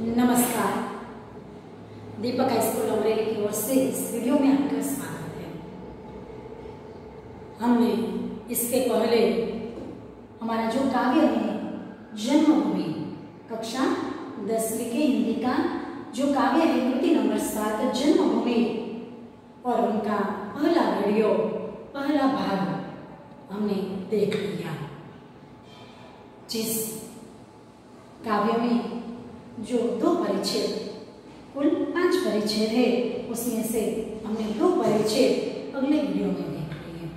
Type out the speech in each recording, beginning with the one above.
नमस्कार। दीपक high school Amreli की ओर से इस वीडियो में आपका स्वागत है। हमने इसके पहले हमारा जो काव्य है जन्मभूमि कक्षा 10वीं के हिंदी का जो काव्य है कृति नंबर 7 जन्मभूमि और उनका पहला वीडियो पहला भाग हमने देख लिया। जिस काव्य में जो 2 परिच्छेद कुल 5 परिच्छेद है उसमें से हमने 2 परिच्छेद अगले वीडियो में देख लिए।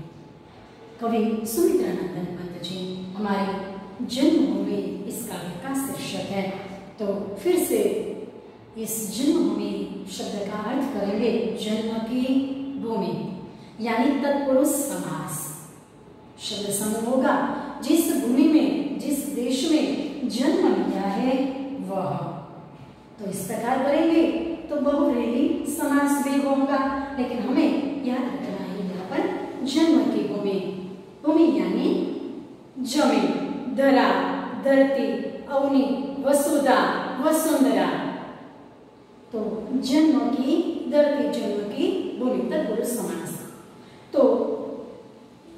कवि सुमित्रानंदन पंत जी हमारी जन्मभूमि इस काव्य का शीर्षक है। तो फिर से इस जन्मभूमि शब्द का अर्थ करेंगे जन्म की भूमि यानी तत्पुरुष समास। शब्द समूह होगा जिस भूमि में जिस देश में जन्म लिया है वह। तो इस प्रकार करेंगे तो बहुव्रीहि समास भी होगा, लेकिन हमें याद रखना है यहाँ पर जन्म की भूमि। भूमि यानी जमीन, धरा, धरती, अवनी, वसुधा, वसुंधरा। तो जन्म की धरती, जन्म की भूमि तत्पुरुष समास। तो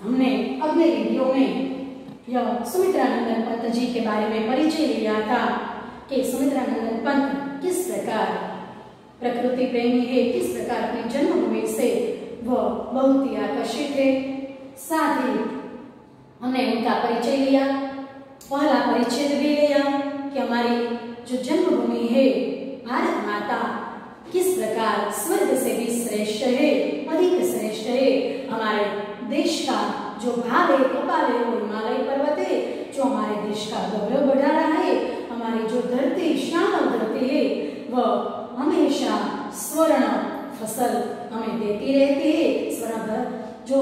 हमने अगले वीडियो में यह सुमित्रानंदन पंत जी के बारे में परिचय लिया था कि सुमित्रानंदन पंत किस प्रकार प्रकृति प्रेमी है, किस प्रकार अपनी जन्मभूमि से वह बहुत ही आकर्षित है। साथ ही हमने उनका परिचय लिया, पहला परिच्छेद भी लिया कि हमारी जो जन्मभूमि है भारत माता किस प्रकार स्वर्ग से भी श्रेष्ठ है, अधिक श्रेष्ठ है। हमारे देश का जो भाग है कपाल है वो हिमालय पर्वत है जो हमारे देश का गौरव बढ़ा रहा है। हमारी जो धरती श्यामल धरती है वह हमेशा स्वर्ण फसल हमें देती रहती है। स्वर्ण जो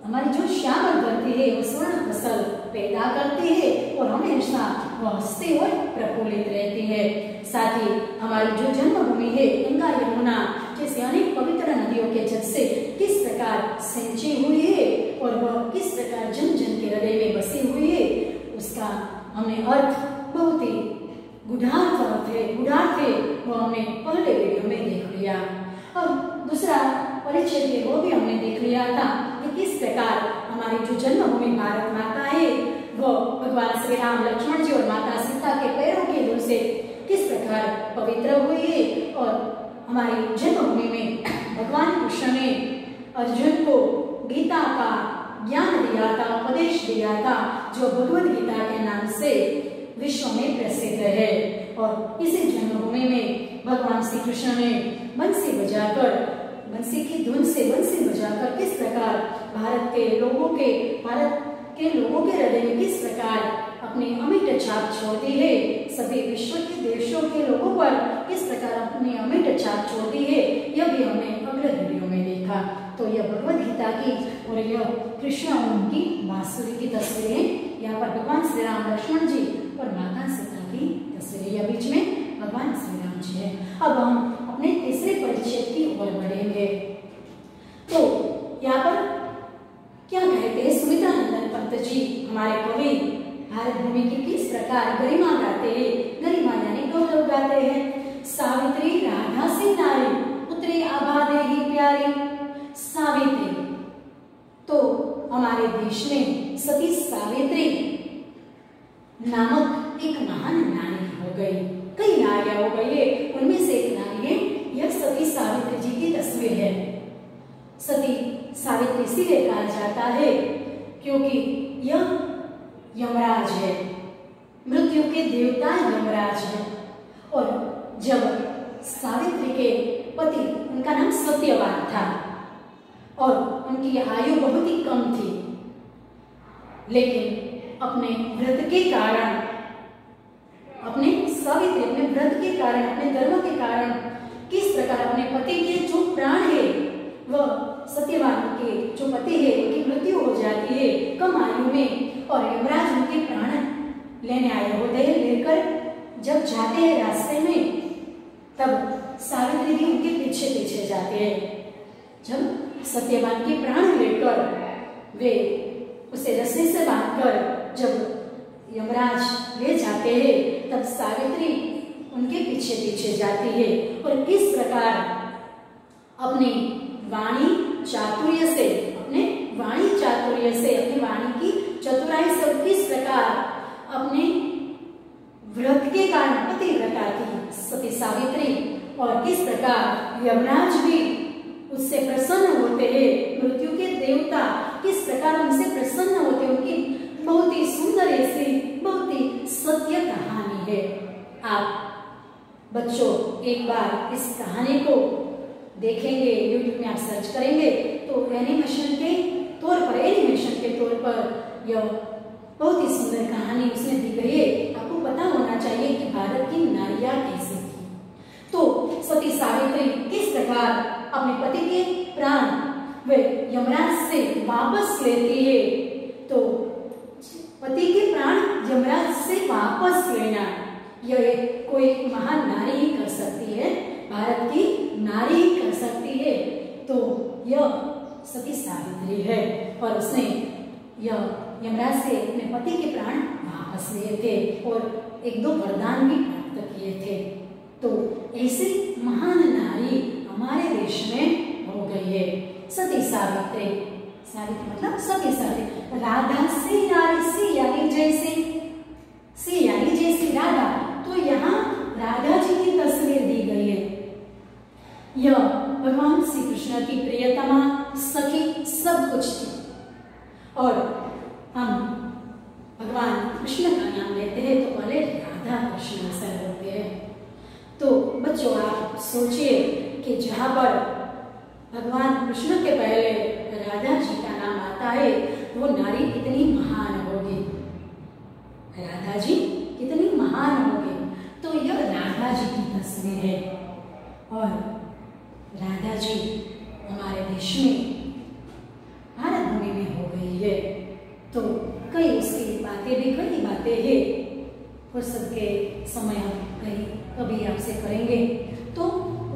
हमारी जो श्यामल धरती है वो स्वर्ण फसल पैदा करती है और हमेशा वह हंसती और प्रफुल्लित रहती है। साथ ही हमारी जो जन्मभूमि है गंगा यमुना जैसे अनेक पवित्र नदियों के जल से किस प्रकार सिंची हुई है और वह किस प्रकार जन जन के हृदय में बसी हुई है, उसका हमने अर्थ बहुत ही गुढ़ार्थ है वो हमने पहले वीडियो में देख लिया। और दूसरा परिच्छेद है वो भी हमने देख लिया था कि किस प्रकार हमारी जो जन्मभूमि भारत माता है वो भगवान श्री राम, लक्ष्मण जी और माता सीता के पैरों की धूल से किस प्रकार पवित्र हुई है। और हमारी जन्मभूमि में भगवान कृष्ण ने अर्जुन को गीता का ज्ञान दिया था, उपदेश दिया था जो भगवद गीता के नाम से विश्व में प्रसिद्ध है। और इसी जन्मभूमि में भगवान श्री कृष्ण ने बंसी बजाकर, बंसी की धुन से बंसी बजाकर किस प्रकार भारत के लोगों के हृदय में किस प्रकार अपनी अमिट छाप छोड़ दी है। सभी विश्व के देशों के लोगों पर किस प्रकार अपनी अमिट छाप छोड़ दी है, यह भी हमने अगले वीडियो में देखा। तो यह भगवद गीता की और यह कृष्ण और उनकी बांसुरी की तस्वीरें, यहाँ पर भगवान श्री राम, लक्ष्मण जी और माता सीता की तस्वीरें, यह बीच में भगवान श्री राम जी है। अब हम अपने तीसरे परिच्छेद की ओर बढ़ेंगे। तो यहाँ पर क्या कहते हैं सुमित्रानंदन पंत जी हमारे कवि भारत भूमि की किस प्रकार गरिमा गाते हैं। गरिमा यानी गौरव गाते हैं। सावित्री राधा से नारी पुत्री आभा देहि प्यारी। सावित्री तो हमारे देश में सती सावित्री नामक एक महान नारी हो गई। कई नारियां हो गई है, उनमें से एक नारी है यह सती सावित्री जी की तस्वीर है। सती सावित्री इसीलिए कहा जाता है क्योंकि यह यमराज है, मृत्यु के देवता यमराज है। और जब सावित्री के पति, उनका नाम सत्यवान था और उनकी आयु बहुत ही कम थी, लेकिन अपने व्रत के कारण, अपने व्रत के कारण, अपने धर्म के कारण किस प्रकार अपने पति के जो प्राण है वह सत्यवान के जो पति है उनकी मृत्यु हो जाती है कम आयु में। और यमराज उनके प्राण लेने आए होते हैं, लेकर जब जाते हैं रास्ते में तब सावित्री भी उनके पीछे पीछे जाते हैं। जब सत्यवान के प्राण लेकर वे उसे रस्सी से बांधकर जब यमराज ले जाते हैं तब सावित्री उनके पीछे पीछे जाती है और किस प्रकार अपनी वाणी चातुर्य से, अपनी वाणी की चतुराई से किस प्रकार अपने व्रत के कारण पतिव्रता की सती सावित्री और किस प्रकार यमराज भी उससे प्रसन्न होते हैं, मृत्यु के देवता किस प्रकार उनसे प्रसन्न होते हैं, उनकी बहुत ही सुंदर ऐसी बहुत ही सत्य कहानी है। आप बच्चों एक बार इस कहानी को देखेंगे, यूट्यूब में आप सर्च करेंगे तो एनिमेशन के तौर पर यह बहुत ही सुंदर कहानी उसमें दी गई है। आपको पता होना चाहिए कि भारत की नारियां कैसी थी। तो सती सावित्री किस प्रकार अपने पति के प्राण वे यमराज से वापस लेती है। तो पति के प्राण यमराज से वापस लेना यह एक कोई महान नारी ही कर सकती है, भारत की नारी ही कर सकती है। तो यह सती सावित्री है और उसने यह यमराज से अपने पति के प्राण वापस लिए थे और एक दो वरदान भी प्राप्त किए थे। तो ऐसी महान नारी हमारे देश में हो गई है सती सावित्री। सावित्री मतलब सती सावित्री। राधा से नारी से यानी जैसी राधा। तो यहाँ राधा जी की तस्वीर दी गई है। यह भगवान श्री कृष्ण की प्रियतमा सखी सब कुछ थी और हम भगवान कृष्ण का नाम लेते हैं तो पहले राधा कृष्ण से होते हैं। तो बच्चों आप सोचिए कि जहाँ पर भगवान कृष्ण के पहले राधा जी का नाम आता है वो नारी कितनी महान होगी, राधा जी कितनी महान होगी। तो यह राधा जी की तस्वीर है और राधा जी हमारे देश में भारत भूमि में हो गई है। तो कई उसकी कई बातें हैं फुर्सत के समय हम कभी आपसे करेंगे। तो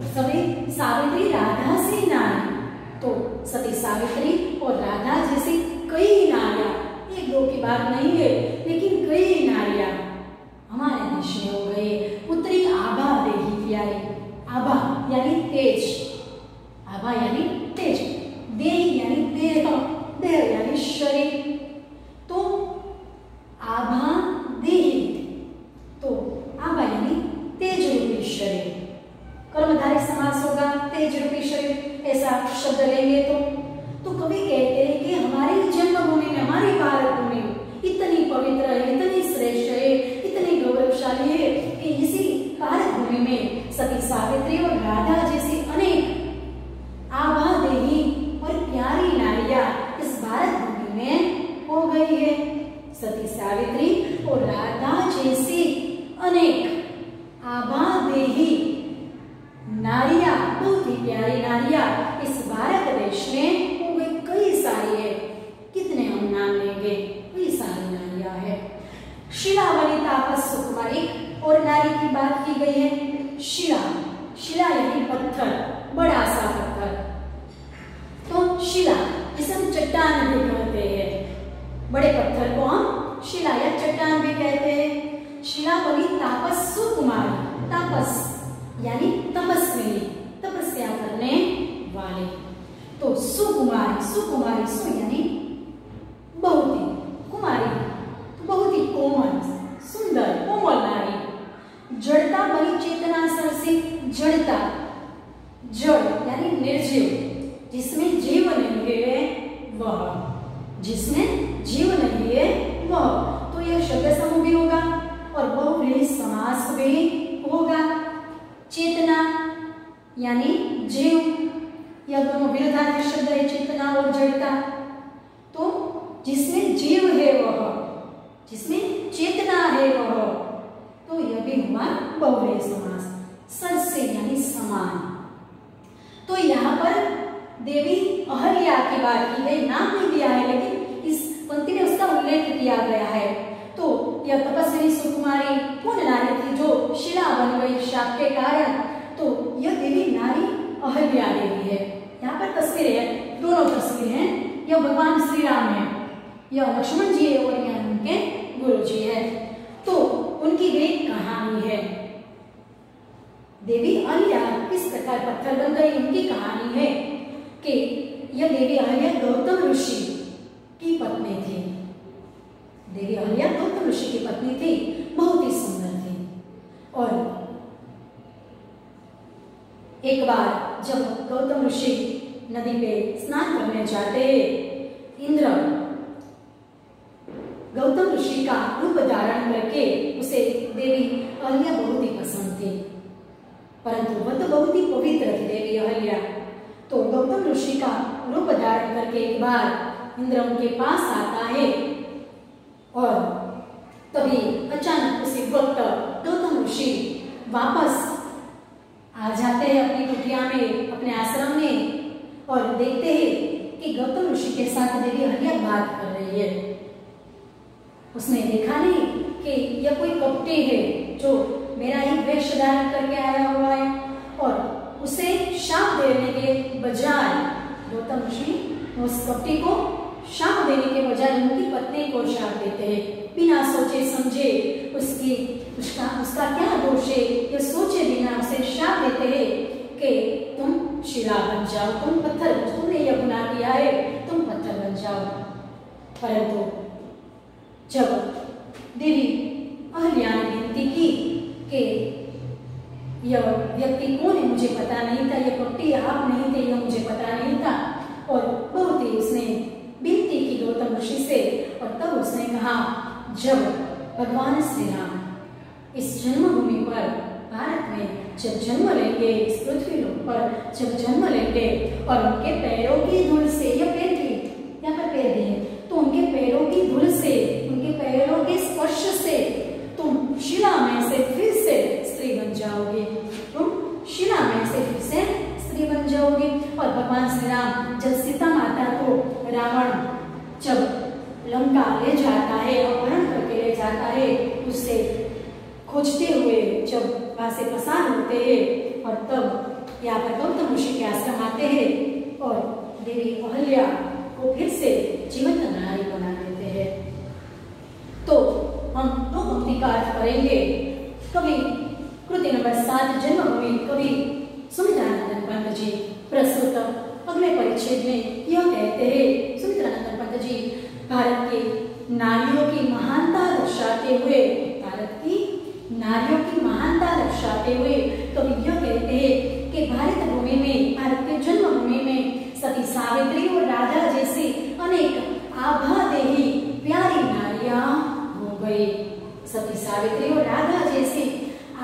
सभी सावित्री राधा से नारी, तो सती सावित्री और राधा जैसी कई नारियां, एक दो की बात नहीं है लेकिन कई नारियां हमारे देश में हो गई। पुत्री आभा देही प्यारी, आभा यानी तेज, आभा यानी तेज, देही यानी देह, देह यानी शरीर। तो आभा देही, तो आभा यानी तेज रूपी शरीर, कर्मधारय समास होगा, तेज रूपी शरीर ऐसा शब्द लेंगे तो कवि कहते हैं कि हमारी जन्मभूमि में, हमारी भारत भूमि इतनी पवित्र है, इतनी श्रेष्ठ है, इतनी गौरवशाली है कि इसी भारत भूमि में सती सावित्री और राधा जैसी अनेक आभा देही और प्यारी नारियां इस भारत भूमि में हो गई है। सती सावित्री और राधा जैसी अनेक आभा देही नारियां, बहुत ही प्यारी नारियां इस भारत देश में हो गई। कई सारी है, कितने हम नाम लेंगे, कई सारी नारियां है। शिला वनिता तापस सुकुमारी और नारी की बात की गई है। शिला, शिला यानी पत्थर, बड़ा सा पत्थर। तो शिला जिसे हम चट्टान भी कहते हैं, बड़े पत्थर को हम शिला या चट्टान भी कहते हैं। शिला बनी तापस सुकुमारी, तापस यानी तपस्विनी, तपस्या करने वाले। तो सुकुमारी, सुकुमारी सु यानी बहुत ही, कुमारी बहुत ही कोमल, सुंदर, कोमल नारी। जड़ता बनी चेतना सरसी, जड़ता, जड़ यानी निर्जीव, जिसमें जीव नहीं है वह, जिसमें जीव नहीं है वह। तो यह शब्द समूह भी होगा और बहुव्रीहि समास भी होगा। चेतना यानी जीव, यह दोनों विरुद्धार्थी शब्द है, चेतना और जड़ता। तो जिसमें जीव है वह, जिसमें चेतना है वह, तो यह भी हुआ बहुव्रीहि समास। सरसे यानी समान। तो यहाँ पर देवी अहल्या की बात की गई, नाम नहीं दिया है लेकिन इस पंक्ति में उसका उल्लेख किया गया है। तो यह तपस्विनी सुकुमारी कौन नारी थी जो शिला बन गई शाप के कारण? तो यह देवी नारी अहल्या देवी है। यहाँ पर तस्वीर है, दोनों तस्वीर हैं। यह भगवान श्री राम है, यह लक्ष्मण जी है और यह उनके गुरु जी है। तो उनकी वे कहानी है। प्रकार पत्थर बन गई। उनकी कहानी है कि यह देवी अहल्या गौतम ऋषि की पत्नी थी। देवी अहल्या गौतम ऋषि की पत्नी थी, बहुत ही सुंदर थी। और एक बार जब गौतम ऋषि नदी पे स्नान करने जाते, इंद्र गौतम ऋषि का रूप धारण करके उसे देवी अहल्या बहुत ही पसंद थी, परंतु वह तो बहुत ही पवित्र थी देवी अहल्या। तो गौतम ऋषि का रूप धारण करके एक बार इंद्र उनके पास आता है और तभी अचानक उसी वक्त गौतम ऋषि वापस आ जाते हैं अपनी कुटिया में, अपने आश्रम में, और देखते हैं कि गौतम ऋषि के साथ देवी अहल्या बात कर रही है। उसने देखा नहीं कि यह कोई कपटी है जो मेरा ही वेश धारण करके आया हुआ है, और उसे शाप देने के बजाय गौतम ऋषि उस कपटी को शाप देने के बजाय उनकी पत्नी को शाप देते हैं। बिना सोचे समझे उसका क्या दोष है यह सोचे बिना उसे शाप देते हैं कि तुम शिला बन जाओ, तुम पत्थर, तुमने यह गुनाह किया है, तुम पत्थर बन जाओ। परंतु जब देवी अहल्या ने विनती की कि यह व्यक्ति कौन है मुझे पता नहीं था, यह कपटी आप नहीं थे, यह मुझे पता नहीं था, और बहुत ही उसने विनती की गौतम ऋषि से, और तब उसने कहा जब भगवान श्री राम इस जन्मभूमि पर भारत में जब जन्म लेंगे, इस पृथ्वी पर जब जन्म लेंगे और उनके पैरों की धूल से, यह पैर थी, यहाँ पर पैर दिए, तो उनके पैरों की धूल से, उनके पैरों के स्पर्श से तुम शिला में से फिर से स्त्री बन जाओगे, तुम शिला में से फिर से स्त्री बन जाओगे। और भगवान श्री राम जब सीता माता को रावण जब लंका ले जाता है, अपहरण करके ले जाता है, उससे खोजते हुए जब वहां से पसार होते हैं, और तब यहाँ पर गौतम ऋषि के आश्रम आते हैं और देवी अहल्या को फिर से जीवंत नारी बना देते हैं। तो हम दो पंक्ति का अर्थ करेंगे। कवि कृति नंबर 7 जन्मभूमि कवि सुमित्रानंदन पंत जी प्रस्तुत अगले परिच्छेद में यह कहते हैं, सुमित्रानंदन पंत जी भारत की नारियों की महानता दर्शाते हुए, भारत की नारियों की महानता दर्शाते हुए कवि यह कहते हैं कि भारत भूमि में, भारत के जन्मभूमि में सती सावित्री और राधा जैसी अनेक आभादेही प्यारी नारियां हो गई। सती सावित्री और राधा जैसी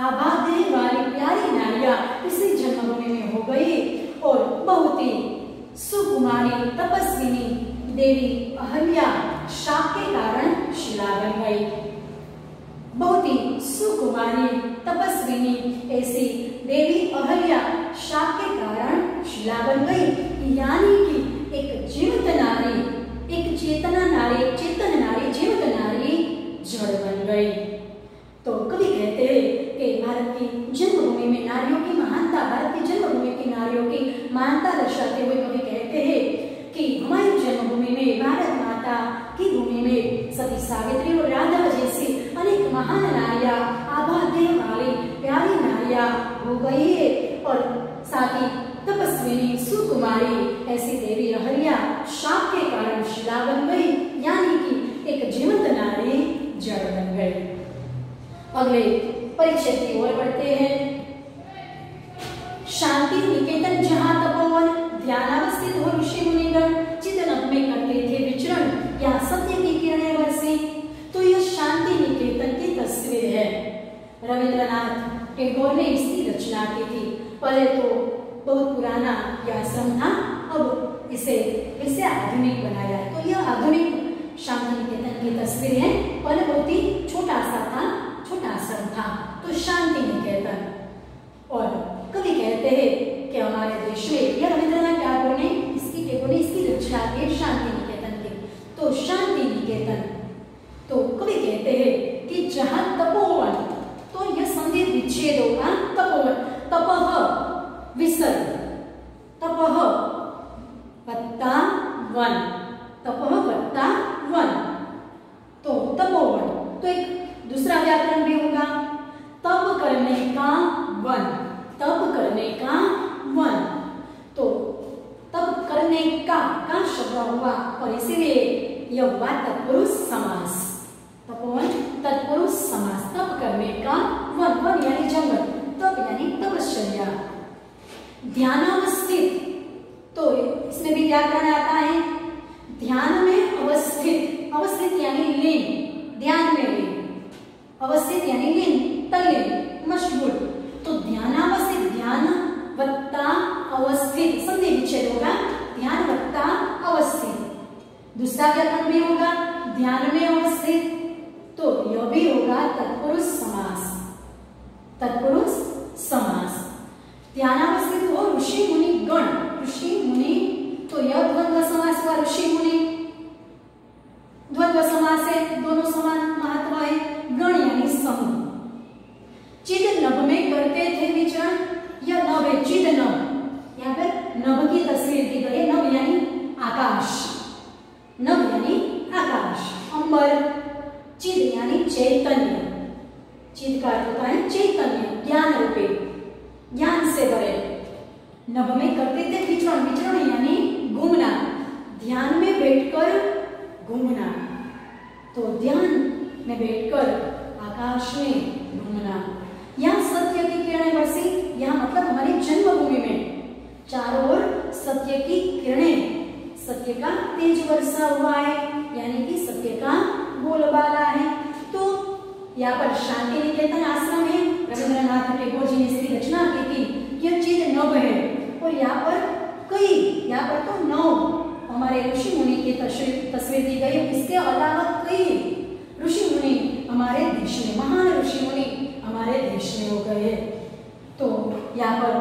आभादेही वाली प्यारी नारियां इसी जन्मभूमि में हो गई, और बहुत ही सुकुमारी तपस्विनी देवी अहल्या शाप के कारण शिला बन गई। बहुत ही सुकुमारी तपस्विनी ऐसी देवी अहल्या शाप के कारण शिला बन गई, यानी कि एक जीवित नारी, एक चेतना नारी, एक चेतन नारी, जीवित नारी जड़ बन गई। तो कवि कहते हैं कि भारत की जन्मभूमि में नारियों की महानता, भारत की जन्मभूमि की नारियों की महानता दर्शाते हुए कवि कहते हैं कि हमारी जन्मभूमि में, भारत माता की भूमि में सती सावित्री और राधा जैसी अनेक महान नारियां, आभादेह वाली प्यारी नारियां हो गई है, और साथ ही तपस्विनी सुकुमारी ऐसी देवी अहल्या शाप के कारण शिला बन गई, यानी कि एक जीवंत नारी जड़ बन गई। अगले परिच्छेद की ओर बढ़ते हैं। शांति निकेतन जहाँ तपोवन ध्यानावस्थित हो ऋषि मुनिगण चितनभ में करते थे विचरण, या सत्य की किरणें बरसी। तो यह शांति निकेतन की तस्वीर है। रविंद्रनाथ टैगोर ने इसकी रचना की थी। पहले तो बहुत पुराना यह आश्रम था, अब इसे फिर से आधुनिक बनाया है। तो यह आधुनिक शांति निकेतन की तस्वीर है। पहले बहुत ही छोटा सा था, छोटा आश्रम था, तो शांति निकेतन। और कवि कहते हैं कि हमारे देश में, यह रविंद्रनाथ टैगोर ने इसकी रचना की शांति निकेतन की। तो शांति निकेतन, तो कवि कहते हैं कि जहाँ तपोवन, तो यह संधि विच्छेद होगा। तपोवन, तपह विसर्ग, तपह वत्ता वन, तपह वत्ता वन, तो तपोवन। तो एक दूसरा व्याकरण भी होगा, तप करने का वन, तप करने का वन। तो तप करने का शब्द हुआ और इसीलिए यह हुआ तत्पुरुष समास। तपोवन तत्पुरुष समास। तप करने का वन, वन यानी जंगल, तप यानी तपश्चर्या। ध्यानावस्थित, तो इसमें भी व्याकरण आता है। ध्यान में अवस्थित, अवस्थित यानी लीन, ध्यान में लीन, अवस्थित यानी लीन, तल्लीन, मशगूल। तो ध्यानावस्थित, ध्यान वत्ता अवस्थित, संधि विच्छेद होगा, ध्यान वत्ता अवस्थित। दूसरा व्याकरण भी होगा ध्यान में अवस्थित, तो यह भी होगा तत्पुरुष समास, तत्पुरुष समास। ध्यानावस्थित हो ऋषि मुनि गण, ऋषि मुनि, तो यह द्वंद्व समास हुआ, ऋषि मुनि द्वंद्व समास है, दोनों समान महत्व है। गण यानी समूह। चिद नभ में करते थे विचरण, यह नभ है, चिद नभ, यहाँ पर नभ की तस्वीर दी गई है। नभ यानी आकाश, नभ यानी आकाश, अंबर। चिद यानी चैतन्य, चिद का अर्थ होता है चैतन्य, ज्ञान रूपे, ज्ञान से भरे। नभ में करते थे विचरण, विचरण यानी घूमना, ध्यान में बैठकर घूमना, तो ध्यान में बैठकर आकाश में घूमना। यहाँ सत्य की किरणें बरसी, यहाँ मतलब हमारी जन्मभूमि में चारों ओर सत्य की किरणें, सत्य का तेज वर्षा हुआ है, यानी कि सत्य का बोलबाला है। तो यहाँ पर शांति निकेतन आश्रम है, रविंद्रनाथ टैगोर जी ने इसकी रचना की थी। यह चीज नभ है और यहाँ पर कई, यहाँ पर तो 9 हमारे ऋषि मुनि की तस्वीर दी गई है। इसके अलावा कई ऋषि मुनि हमारे देश में, महान ऋषि मुनि हमारे देश में हो गए। तो यहाँ पर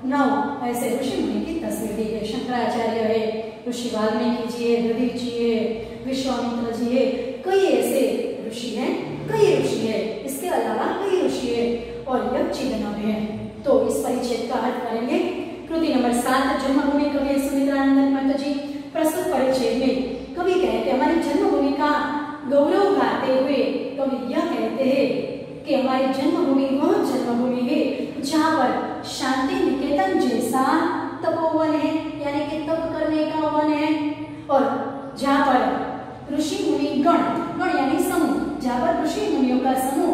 9 ऐसे ऋषि मुनि की तस्वीर दी गई। शंकराचार्य है, ऋषि वाल्मीकि जी है, प्रदीप जी है, विश्वामित्र जी है, कई ऐसे ऋषि हैं, कई ऋषि है, इसके अलावा कई ऋषि है और यह चिदनभ है। तो इस परिच्छेद का अर्थ करेंगे। कृति नंबर 7 जन्मभूमि कवि सुमित्रानंद पंत जी। प्रस्तुत परिच्छेद में कवि कहते हैं, हमारी जन्मभूमि का गौरव गाते हुए कवि यह कहते हैं कि हमारी जन्मभूमि वह जन्मभूमि है जहाँ पर शांति निकेतन जैसा तपोवन है, यानी कि तप करने का वन है, और जहाँ पर ऋषि मुनि गण, गण यानी समूह, जहाँ पर ऋषि मुनियों का समूह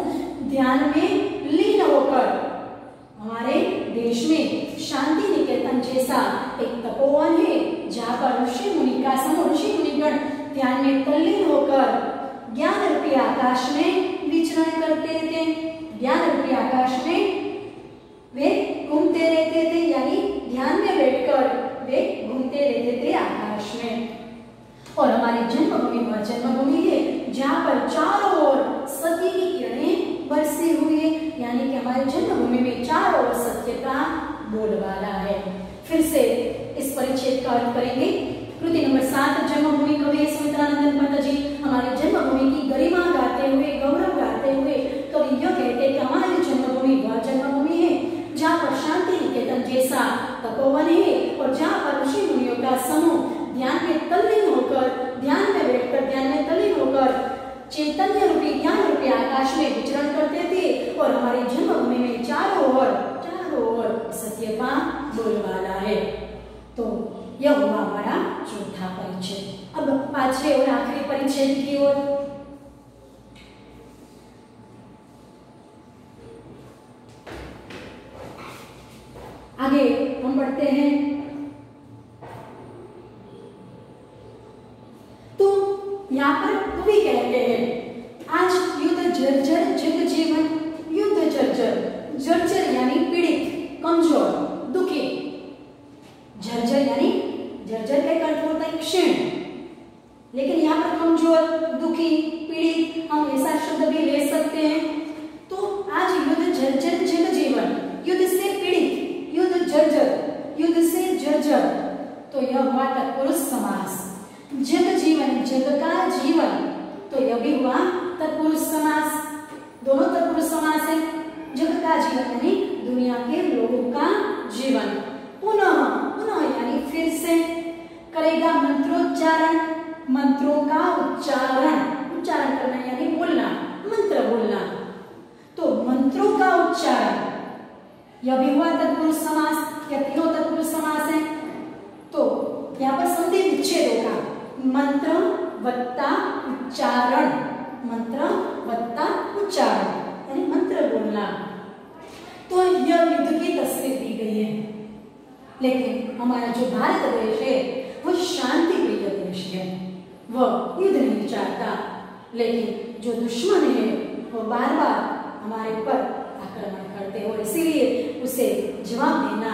ध्यान में लीन होकर हमारे देश में शांति निकेतन जैसा एक तपोवन है, जहाँ पर ऋषि मुनि का समूह, ऋषि मुनिगण ध्यान में तल्लीन होकर ज्ञान रूपी आकाश में विचरण करते थे। ज्ञान रूपी आकाश में वे घूमते रहते थे, यानी ध्यान में बैठकर वे घूमते रहते थे आकाश में। और हमारी जन्मभूमि वह जन्मभूमि है जहाँ पर चारों ओर सत्य की किरणें बरसी हुई है, यानी कि हमारी जन्मभूमि में चारों ओर सत्य का बोलबाला है। फिर से इस परिच्छेद का अर्थ करेंगे। कृति नंबर 7 जन्मभूमि कवि सुमित्रानंद पंत जी। हमारी जन्मभूमि की गरिमा गाते हुए, गौरव गाते हुए कवि यह कहते हैं कि हमारी जन्मभूमि वह जन्मभूमि है जहाँ पर शांति निकेतन जैसा तपोवन है और जहाँ पर ऋषि मुनियों का समूह ध्यान में तल्लीन होकर, ध्यान में बैठकर, ध्यान में तल्लीन होकर चैतन्य रूपी, ज्ञान रूपी आकाश में विचरण करते थे। और हमारी जन्मभूमि में चारों ओर सत्य का बोलबाला है। तो यह हुआ हमारा चौथा परिच्छेद। अब 5वें और आखिरी परिच्छेद की ओर। आगे हम बढ़ते हैं। तो यहाँ पर कवि कहते हैं, आज युद्ध जर्जर जग जीवन, युद्ध जर्जर, जर्जर यानी पीड़ित, कमजोर, दुखी। जर्जर यानी, जर्जर का अर्थ होता है क्षीण, लेकिन यहाँ पर कमजोर, दुखी, पीड़ित, हम ऐसा शब्द भी ले सकते हैं। तो आज युद्ध जर्जर जग जीवन, युद्ध से पीड़ित, युद्ध जर्जर, युद्ध से जर्जर, तो यह हुआ तत्पुरुष समास। जग जीवन, जग का जीवन, तो यह भी हुआ तत्पुरुष समास। दोनों तत्पुरुष समास है। जग का जीवन यानी दुनिया के लोगों का जीवन। पुनः, पुनः यानी फिर से करेगा मंत्रोच्चारण, मंत्रों का उच्चारण, उच्चारण करना यानी बोलना, मंत्र बोलना। तो मंत्रों का उच्चारण, यह भी हुआ तत्पुरुष समास, या तीनों तत्पुरुष समास है। तो यहाँ पर संधि विच्छेद होगा, मंत्र वत्ता उच्चारण, मंत्र वत्ता उच्चारण यानी मंत्र बोलना। तो यह युद्ध की तस्वीर दी गई है। लेकिन हमारा जो भारत देश है वो शांति प्रिय देश है, वह युद्ध नहीं चाहता। लेकिन जो दुश्मन है वो बार बार हमारे ऊपर आक्रमण करते हैं और इसीलिए उसे जवाब देना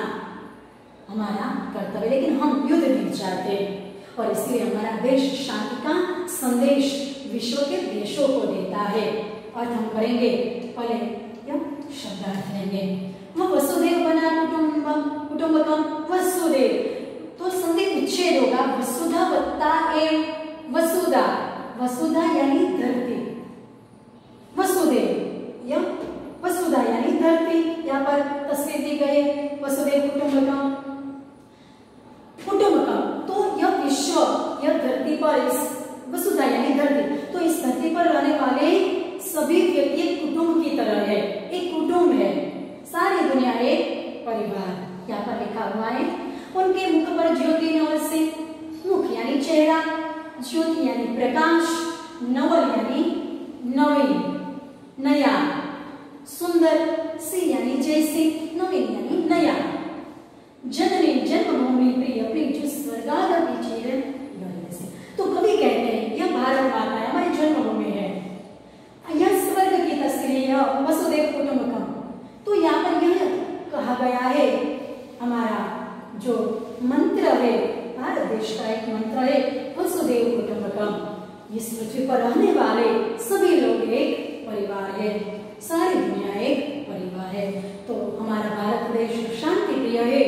हमारा कर्तव्य। लेकिन हम युद्ध नहीं चाहते और इसलिए हमारा देश शांति का संदेश विश्व के देशों को देता है। और हम करेंगे, पहले यह शब्दार्थ लेंगे। वह वसुदेव बना कुटुंबम, कुटुंबकम वसुदेव, तो संधि विच्छेद होगा, वसुधा वत्ता एव वसुधा, वसुधा यानी धरती, वसुदेव या वसुधा यानी धरती। यहाँ पर तस्वीर दी गई है, वसुदेव कुटुंबकम, कुटुंबकम तो यह विश्व, यह धरती पर, इस वसुधा यानी धरती, तो इस धरती पर रहने वाले सभी व्यक्ति एक कुटुंब की तरह है, एक कुटुंब है, सारी दुनिया एक परिवार। यहाँ पर लिखा हुआ है, उनके मुख पर ज्योति नवल से, मुख यानी चेहरा, ज्योति यानी प्रकाश, नवल यानी नवीन, नया, सुंदर, सी यानी जैसे, नवीन यानी नया, जननी जन्मभूमि प्रिय प्रिय जो स्वर्गादपि चिर। तो कवि कहते हैं यह भारत माता है, हमारी जन्मभूमि है, यह स्वर्ग की तस्वीर है, वसुदेव कुटुंबकम। तो यहाँ पर यह कहा गया है, हमारा जो मंत्र है, भारत देश का एक मंत्र है वसुदेव कुटुंबकम। इस पृथ्वी पर रहने वाले सभी लोग एक परिवार है, सारी दुनिया एक परिवार है। तो हमारा भारत देश शांति प्रिय है,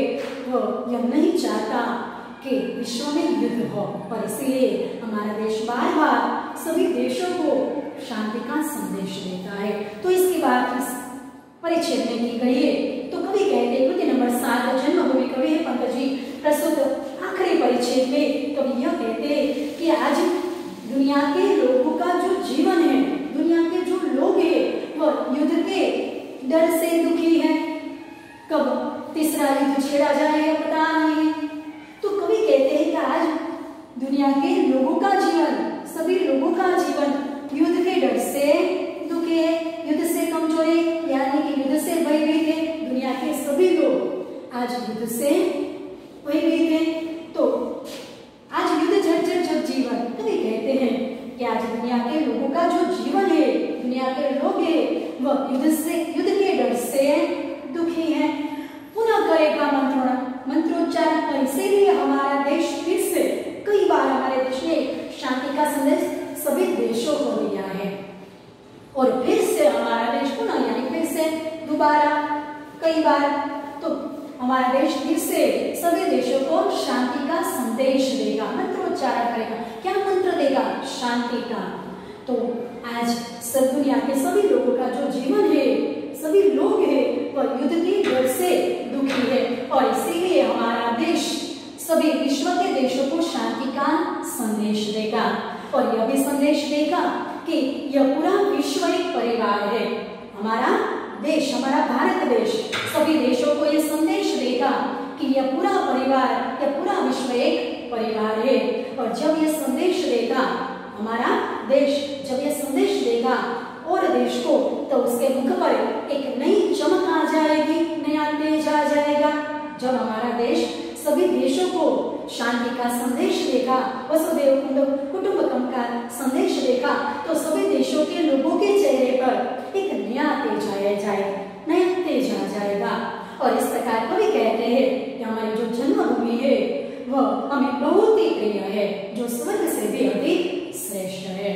वो यह नहीं चाहता कि विश्व में युद्ध हो, पर इसलिए हमारा देश बार बार सभी देशों को शांति का संदेश देता है। तो इसकी बात इस परिच्छेद में की गई है। तो कवि कहते हैं, कृति नंबर 7 जन्मभूमि कवि है पंकज जी प्रस्तुत आखिरी परिच्छेद में कवि यह कहते हैं कि आज दुनिया के लोगों का जो जीवन है, दुनिया के जो लोग हैं वह युद्ध के डर से दुखी है। कब तीसरा युद्ध छेड़ा जाएगा पता नहीं है। तो कवि कहते हैं कि आज दुनिया के लोगों का जीवन, सभी लोगों का जीवन युद्ध के डर से दुखी है, युद्ध से कमजोरी यानी कि युद्ध से भयभीत है। दुनिया के सभी लोग आज युद्ध से भयभीत है। तो आज युद्ध झरझर जब जीवन, कवि कहते हैं कि आज दुनिया के लोगों का जो जीवन है, दुनिया के लोग है वह युद्ध के डर से दुखी है। पुनः करेगा मंत्रोच्चारण, और इसीलिए हमारा देश फिर से कई बार हमारे देश ने शांति का संदेश सभी देशों को दिया है और फिर से हमारा देश पुनः यानी फिर से दोबारा कई बार तो हमारा देश फिर से सभी देशों को शांति का संदेश देगा, मंत्रोच्चारण करेगा। क्या मंत्र देगा? शांति का। तो आज सब दुनिया के सभी लोगों का जो जीवन है, सभी लोग हैं वह युद्ध के डर से दुखी है और इसीलिए हमारा देश सभी विश्व के देशों को शांति का संदेश देगा और यह भी संदेश देगा कि यह पूरा विश्व एक परिवार है। हमारा देश, हमारा भारत देश सभी देशों को यह संदेश देगा कि यह पूरा परिवार, यह पूरा विश्व एक परिवार है। और जब यह संदेश देगा हमारा देश, जब यह संदेश देगा और देश को, तो उसके मुख पर एक नई चमक आ जाएगी, नया तेज आ जाएगा। जब हमारा देश सभी देशों को शांति का संदेश देगा, वसुदेव कुटुंबकम का संदेश देगा, तो सभी देशों के लोगों के चेहरे पर एक नया तेज आया जाएगा, नया तेज आ जाएगा। और इस प्रकार कवि कहते हैं कि हमारी जो जन्मभूमि है वह हमें बहुत ही प्रिय है, जो स्वर्ग से भी अधिक श्रेष्ठ है।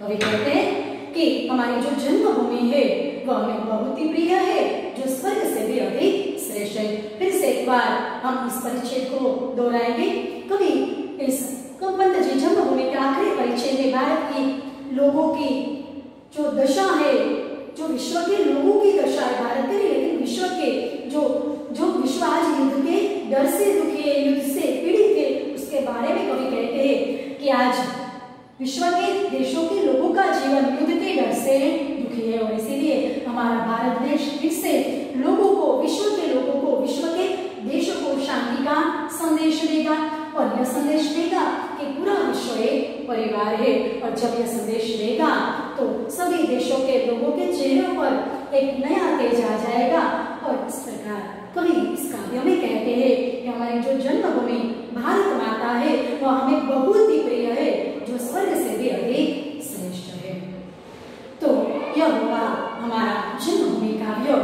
कवि कहते हैं कि हमारी जो जन्मभूमि है वह हमें बहुत ही प्रिय है, जो स्वर्ग से भी अधिक श्रेष्ठ है। फिर से एक बार हम इस परिच्छेद को दोहराएंगे। कवि इस पंत जी जन्मभूमि के आखिरी परिच्छेद में भारत की लोगों की जो दशा है, जो विश्व के लोगों की दशा है, भारत के लेकिन विश्व के जो विश्व आज युद्ध के डर से दुखी है, युद्ध से पीड़ित है, उसके बारे में कवि कहते हैं कि आज विश्व के देशों के लोगों का जीवन युद्ध के डर से दुखी है और इसीलिए हमारा भारत देश फिर से लोगों को, विश्व के परिवार है। और जब यह संदेश रहेगा तो सभी देशों के लोगों के चेहरों पर एक नया तेज आ जाएगा। और इस प्रकार कवि इस काव्य में कहते हैं कि हमारी जो जन्मभूमि भारत माता है वह हमें बहुत ही प्रिय है, जो स्वर्ग से भी अधिक श्रेष्ठ है। तो यह हुआ हमारा जन्मभूमि काव्य।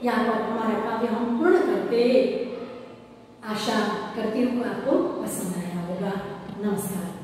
यहाँ पर हमारा काव्य हम पूर्ण करते हैं। आशा करती हूँ आपको पसंद आया होगा। नमस्कार।